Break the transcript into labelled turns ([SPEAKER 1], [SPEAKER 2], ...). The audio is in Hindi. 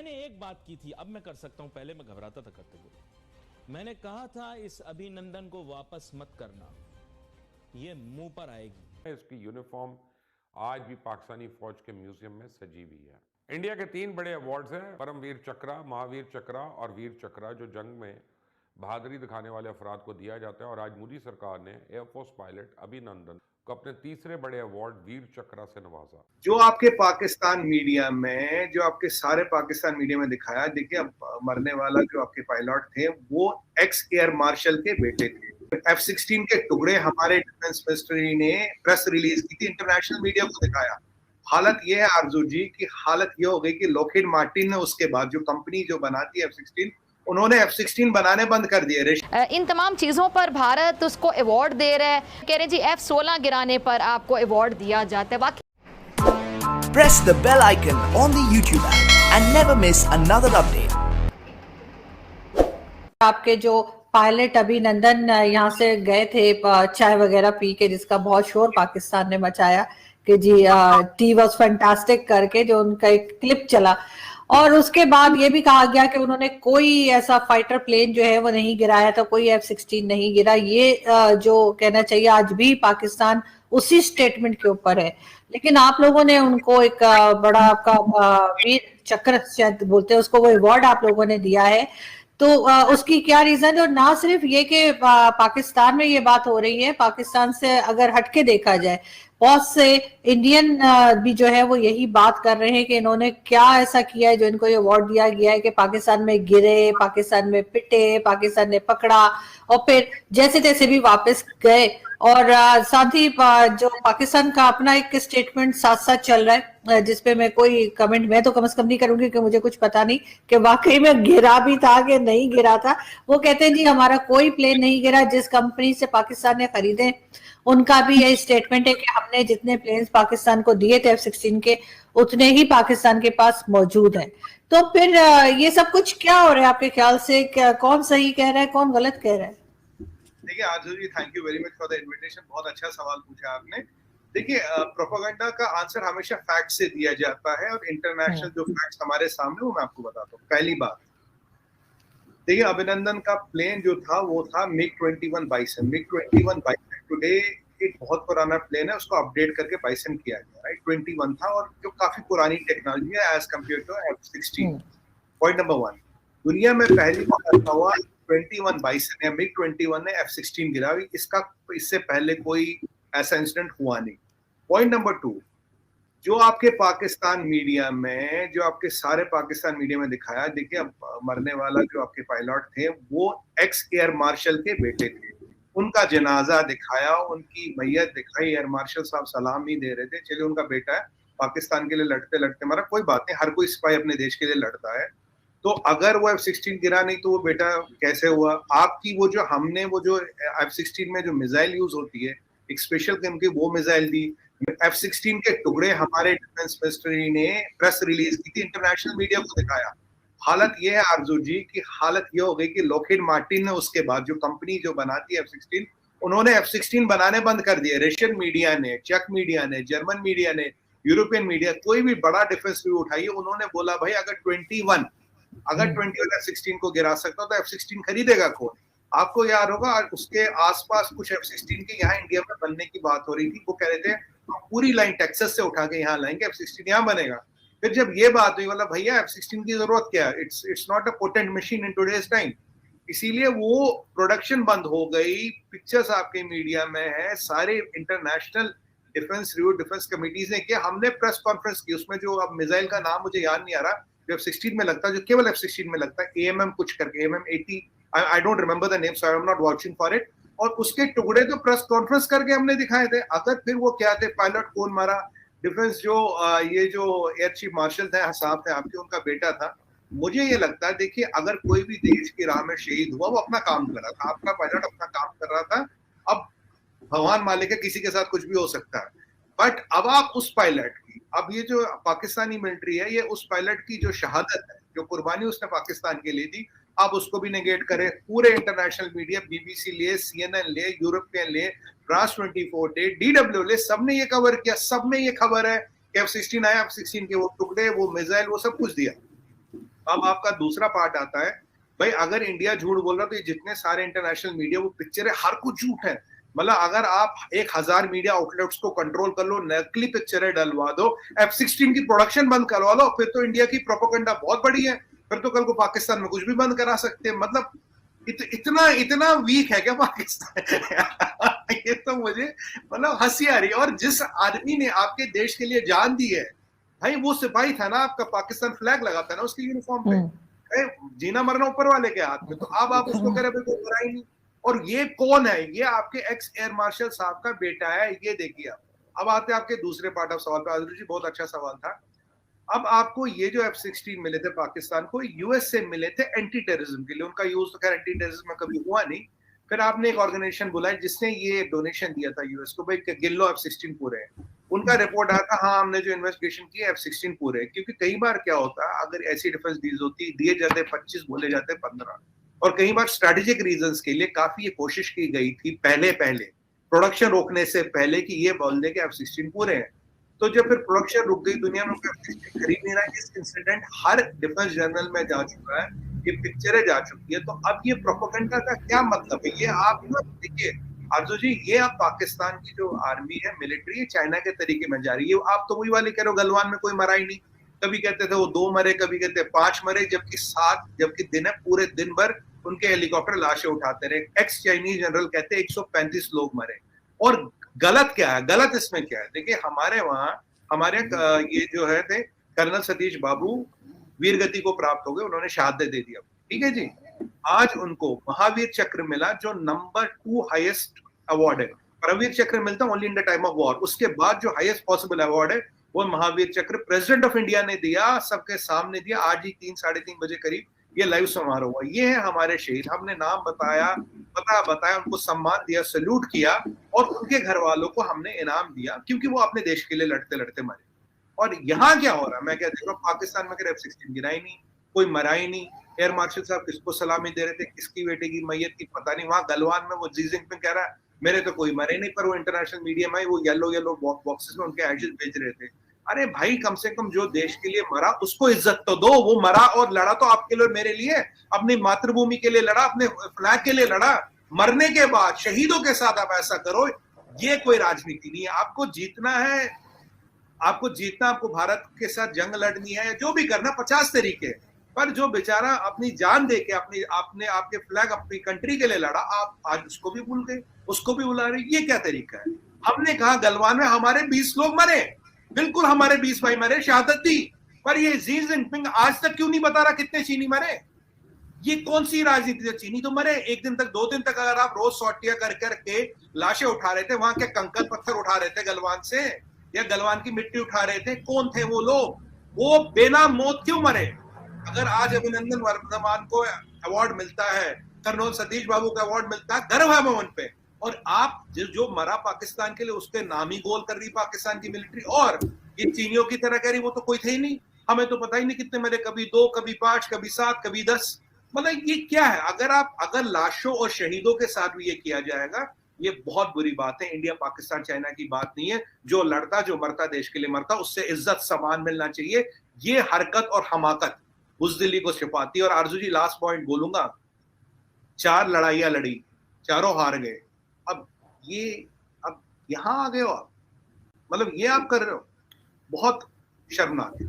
[SPEAKER 1] मैंने एक बात की थी, अब मैं कर सकता हूं, पहले मैं घबराता था करते हुए। मैंने कहा था इस अभिनंदन को वापस मत करना, ये मुंह पर आएगी।
[SPEAKER 2] इसकी यूनिफॉर्म आज भी पाकिस्तानी फौज के म्यूजियम में सजी हुई है। इंडिया के 3 बड़े अवार्ड्स हैं, परमवीर चक्रा, महावीर चक्रा और वीर चक्रा, जो जंग में बहादुरी दिखाने वाले अफराद को दिया जाता है। और आज मोदी सरकार ने एयरफोर्स पायलट अभिनंदन को अपने तीसरे बड़े अवार्ड वीर चक्रा से नवाजा।
[SPEAKER 3] जो आपके पाकिस्तान मीडिया में, जो आपके सारे पाकिस्तान मीडिया में दिखाया, देखिए अब मरने वाला जो आपके पायलट थे वो एक्स एयर मार्शल के बेटे थे। F-16 के टुकड़े हमारे डिफेंस मिनिस्ट्री ने प्रेस रिलीज की थी, इंटरनेशनल मीडिया को दिखाया। हालत ये है आरजू जी की, हालत ये हो गई कि लॉकहीड मार्टिन ने उसके बाद जो कंपनी जो बनाती है F-16, उन्होंने F-16 बनाने बंद कर दिए।
[SPEAKER 4] इन तमाम चीज़ों पर भारत उसको अवार्ड दे रहा है, कह रहे जी F-16 गिराने पर आपको अवार्ड दिया जाता है।
[SPEAKER 5] Press the bell icon on the YouTube app and never miss another update.
[SPEAKER 6] आपके जो पायलट अभिनंदन यहाँ से गए थे चाय वगैरह पी के, जिसका बहुत शोर पाकिस्तान ने मचाया कि जी टी वॉज फैंटास्टिक करके, जो उनका एक क्लिप चला, और उसके बाद ये भी कहा गया कि उन्होंने कोई ऐसा फाइटर प्लेन जो है वो नहीं गिराया था, कोई F-16 नहीं गिरा। ये जो कहना चाहिए आज भी पाकिस्तान उसी स्टेटमेंट के ऊपर है। लेकिन आप लोगों ने उनको एक बड़ा आपका वीर चक्र शायद बोलते हैं उसको, वो अवार्ड आप लोगों ने दिया है, तो उसकी क्या रीजन है? और ना सिर्फ ये कि पाकिस्तान में ये बात हो रही है, पाकिस्तान से अगर हटके देखा जाए, बहुत से इंडियन भी जो है वो यही बात कर रहे हैं कि इन्होंने क्या ऐसा किया है जो इनको ये अवार्ड दिया गया है कि पाकिस्तान में गिरे, पाकिस्तान में पिटे, पाकिस्तान ने पकड़ा और फिर जैसे तैसे भी वापस गए। और साथ ही जो पाकिस्तान का अपना एक स्टेटमेंट साथ साथ चल रहा है, जिसपे मैं कोई कमेंट मैं तो कम से कम नहीं करूंगी कि मुझे कुछ पता नहीं कि वाकई में गिरा भी था कि नहीं गिरा था। वो कहते हैं जी हमारा कोई प्लेन नहीं गिरा, जिस कंपनी से पाकिस्तान ने खरीदे उनका भी यही स्टेटमेंट है कि हमने जितने प्लेन्स पाकिस्तान को दिए थे F-16 के, उतने ही पाकिस्तान के पास मौजूद है। तो फिर ये सब कुछ क्या हो रहा है आपके ख्याल से? कौन सही कह रहा है, कौन गलत कह रहा है?
[SPEAKER 3] देखिए Aarzoo ji, thank you very much for the invitation. बहुत अच्छा सवाल पूछा आपने। देखिए प्रोपेगेंडा का आंसर हमेशा फैक्ट से दिया जाता है, और इंटरनेशनल जो फैक्ट्स हमारे सामने वो मैं आपको बताता हूँ। पहली बात, देखिए अभिनंदन का प्लेन जो था वो था MiG-21 bison. MiG-21 bison today एक बहुत पुराना प्लेन है, उसको अपडेट करके बाइसन किया गया, राइट। 21 था और जो काफी पुरानी टेक्नोलॉजी है as compare to F-16। Point number 1, दुनिया में पहली बार ऐसा हुआ 21 बाइसन या MiG-21 ने F-16 गिरा, इससे पहले कोई ऐसा इंसिडेंट हुआ नहीं। पॉइंट नंबर 2, जो आपके पाकिस्तान मीडिया में, जो आपके सारे पाकिस्तान मीडिया में दिखाया, देखिए अब मरने वाला जो आपके पायलट थे वो एक्स एयर मार्शल के बेटे थे। उनका जनाजा दिखाया, उनकी मैयत दिखाई, एयर मार्शल साहब सलाम नहीं दे रहे थे। चलिए उनका बेटा है, पाकिस्तान के लिए लड़ते लड़ते मरा, कोई बात नहीं, हर कोई सिपाही अपने देश के लिए लड़ता है। तो अगर वो F-16 गिरा नहीं तो वो बेटा कैसे हुआ? आपकी वो जो हमने वो जो F-16 में जो मिसाइल यूज होती है, एक स्पेशल किस्म की वो मिसाइल दी। F-16 के टुकड़े हमारे डिफेंस मिनिस्ट्री ने प्रेस रिलीज की थी, इंटरनेशनल मीडिया को दिखाया। हालत ये है आरजू जी की, हालत ये हो गई कि लॉकहीड मार्टिन ने उसके बाद जो कंपनी जो बनाती है F-16, उन्होंने F-16 बनाने बंद कर दिए। रशियन मीडिया ने, चेक मीडिया ने, जर्मन मीडिया ने, यूरोपियन मीडिया, कोई भी बड़ा डिफेंस रिव्यू उठाइए, उन्होंने बोला भाई अगर 21 F-16 को गिरा सकता तो F-16 खरीदेगा कौन? आपको याद होगा उसके आसपास कुछ F-16 के यहाँ इंडिया में बनने की बात हो रही थी। वो कह रहे थे हम पूरी लाइन टेक्सास से उठा के यहाँ लाएंगे, F-16 यहाँ बनेगा। फिर जब ये बात हुई, मतलब भैया F-16 की जरूरत क्या है? It's not a potent machine in today's time. इसीलिए वो प्रोडक्शन बंद हो गई। पिक्चर्स आपके मीडिया में है, सारे international defence review defence committees ने किया। हमने प्रेस कॉन्फ्रेंस की, उसमें जो अब मिसाइल का नाम मुझे याद नहीं आ रहा, जो F-16 में लगता है, जो केवल F-16 में लगता है, AMM कुछ करके, AMM-80, I don't remember the name, so I am not watching for it. और उसके टुकड़े तो प्रेस कॉन्फ्रेंस करके हमने दिखाए थे। अगर फिर वो क्या थे, पायलट कौन मारा, डिफेंस जो ये जो एयर चीफ मार्शल थे साहब थे आपके, उनका बेटा था। मुझे ये लगता है, देखिए अगर कोई भी देश की राह में शहीद हुआ, वो अपना काम कर रहा था, आपका पायलट अपना काम कर रहा था। अब भगवान मालिक है, किसी के साथ कुछ भी हो सकता है। बट अब आप उस पायलट की, अब ये जो पाकिस्तानी मिलिट्री है, ये उस पायलट की जो शहादत है, जो कुर्बानी उसने पाकिस्तान के लिए दी, आप उसको भी नेगेट करें। पूरे इंटरनेशनल मीडिया, BBC ले, CNN ले, यूरोपियन ले, फ्रांस 24 डे, DW ले, सबने ये कवर किया। सब में ये खबर है कि F-16 आया, F-16 के वो टुकड़े, वो मिसाइल, वो सब कुछ दिया। अब आपका दूसरा पार्ट आता है, भाई अगर इंडिया झूठ बोल रहा है तो ये जितने सारे इंटरनेशनल मीडिया वो पिक्चर है, हर कुछ झूठ है। मतलब अगर आप 1000 मीडिया आउटलेट्स को कंट्रोल कर लो, नकली पिक्चरें डलवा दो, F-16 की प्रोडक्शन बंद करवा लो, फिर तो इंडिया की प्रोपेगेंडा बहुत बड़ी है, फिर तो कल को पाकिस्तान में कुछ भी बंद करा सकते हैं। मतलब इतना वीक है क्या पाकिस्तान? ये तो मुझे मतलब हंसी आ रही है। और जिस आदमी ने आपके देश के लिए जान दी है, भाई वो सिपाही था ना आपका, पाकिस्तान फ्लैग लगाता है ना उसके यूनिफॉर्म पे, जीना मरना ऊपर वाले के हाथ में, तो अब आप उसको कह रहे कोई बुरा ही नहीं। और ये कौन है? ये आपके एक्स एयर मार्शल साहब का बेटा है, ये देखिए आप। अब आते हैं आपके दूसरे पार्ट ऑफ सवाल पे। आदिल जी बहुत अच्छा सवाल था। अब आपको ये जो F-16 मिले थे पाकिस्तान को, यूएस से मिले थे एंटी टेररिज्म के लिए, उनका यूज तो खैर एंटी टेररिज्म में कभी हुआ नहीं। फिर आपने एक ऑर्गेनाइजेशन बुलाई जिसने ये डोनेशन दिया था यूएस को, भाई गिल्लो F-16 पूरे हैं। उनका रिपोर्ट आया था, हाँ हमने जो इन्वेस्टिगेशन की F-16 पूरे, क्योंकि कई बार क्या होता है अगर ऐसी डिफेंस डील्स होती, दिए जाते 25 बोले जाते 15, और कई बार स्ट्रेटेजिक रीजंस के लिए काफी ये कोशिश की गई थी पहले प्रोडक्शन रोकने से पहले कि ये बोल दे कि F-16 पूरे हैं। तो जब फिर प्रोडक्शन रुक गई, दुनिया में F-16 खरीद नहीं रहा, इस इंसिडेंट हर डिफेंस जर्नल में जा चुका है, ये पिक्चरें जा चुकी है। तो अब ये प्रोपेगेंडा का क्या मतलब है? ये आप ना देखिए आरजू जी, ये आप पाकिस्तान की जो आर्मी है, मिलिट्री है, चाइना के तरीके में जा रही है। आप तो वही वाले कह रहे हो, गलवान में कोई मरा ही नहीं, कभी कहते थे वो 2 मरे, कभी कहते 5 मरे, जबकि 7, जबकि दिन है पूरे दिन भर उनके हेलीकॉप्टर लाशें उठाते रहे। एक्स चाइनीज जनरल कहते हैं 135 लोग मरे। और गलत क्या है? गलत इसमें क्या है? देखिए हमारे वहां हमारे ये जो है थे कर्नल सतीश बाबू वीरगति को प्राप्त हो गए, उन्होंने शहादत दे दिया, ठीक है जी। आज उनको महावीर चक्र मिला जो नंबर 2 हाईएस्ट अवार्ड है। परमवीर चक्र मिलता only in the time of war, उसके बाद जो हाईएस्ट पॉसिबल अवार्ड है वो महावीर चक्र प्रेसिडेंट ऑफ इंडिया ने दिया, सबके सामने दिया। आज ही 3-3:30 बजे करीब ये लाइव समारोह हुआ। ये है हमारे शहीद, हमने नाम बताया, बताया, उनको सम्मान दिया, सैल्यूट किया, और उनके घर वालों को हमने इनाम दिया, क्योंकि वो अपने देश के लिए लड़ते लड़ते मरे। और यहाँ क्या हो रहा है मैं क्या देख रहा हूँ, पाकिस्तान में F-16 गिरा ही नहीं, कोई मरा ही नहीं। एयर मार्शल साहब किसको सलामी दे रहे थे, किसकी बेटे की मैयत की पता नहीं। वहां गलवान में वो जी जिनपिंग कह रहा है मेरे तो कोई मरे नहीं, पर वो इंटरनेशनल मीडिया में वो येलो बॉक्सेस में उनके एशेस भेज रहे थे। अरे भाई कम से कम जो देश के लिए मरा उसको इज्जत तो दो। वो मरा और लड़ा तो आपके लिए, मेरे लिए, अपनी मातृभूमि के लिए लड़ा, अपने फ्लैग के लिए लड़ा। मरने के बाद शहीदों के साथ आप ऐसा करो, ये कोई राजनीति नहीं है। आपको जीतना है, आपको भारत के साथ जंग लड़नी है, जो भी करना 50 तरीके, पर जो बेचारा अपनी जान दे के आपके फ्लैग अपनी कंट्री के लिए लड़ा, आप आज उसको भी भूल गए, उसको भी बुला रहे, ये क्या तरीका है? हमने कहा गलवान में हमारे 20 लोग मरे, बिल्कुल हमारे 20 भाई मरे, शहादत दी, पर ये जी जिनपिंग आज तक क्यों नहीं बता रहा कितने चीनी मरे? ये कौन सी राजनीति है? चीनी तो मरे 1 दिन तक, 2 दिन तक। अगर आप रोज सॉटिया कर करके लाशें उठा रहे थे, वहां के कंकड़ पत्थर उठा रहे थे गलवान से, या गलवान की मिट्टी उठा रहे थे, कौन थे वो लोग? वो बिना मौत क्यों मरे? अगर आज अभिनंदन वर्धमान को अवार्ड मिलता है, कर्नल सतीश बाबू का अवार्ड मिलता है, गर्व है उन पे। और आप जो मरा पाकिस्तान के लिए, उसके नाम ही गोल कर रही पाकिस्तान की मिलिट्री, और ये चीनियों की तरह कह रही वो तो कोई थे ही नहीं, हमें तो पता ही नहीं कितने मरे, कभी 2, कभी 5, कभी 7, कभी 10। मतलब ये क्या है? अगर लाशों और शहीदों के साथ भी ये किया जाएगा, ये बहुत बुरी बात है। इंडिया पाकिस्तान चाइना की बात नहीं है। जो लड़ता, जो मरता, देश के लिए मरता, उससे इज्जत सम्मान मिलना चाहिए। ये हरकत और हमाकत बुज़दिली को छिपाती है। और आरजू जी लास्ट पॉइंट बोलूंगा, 4 लड़ाइयां लड़ी, चारों हार गए, अब यहां आ गए हो आप, मतलब ये आप कर रहे हो, बहुत शर्मनाक है।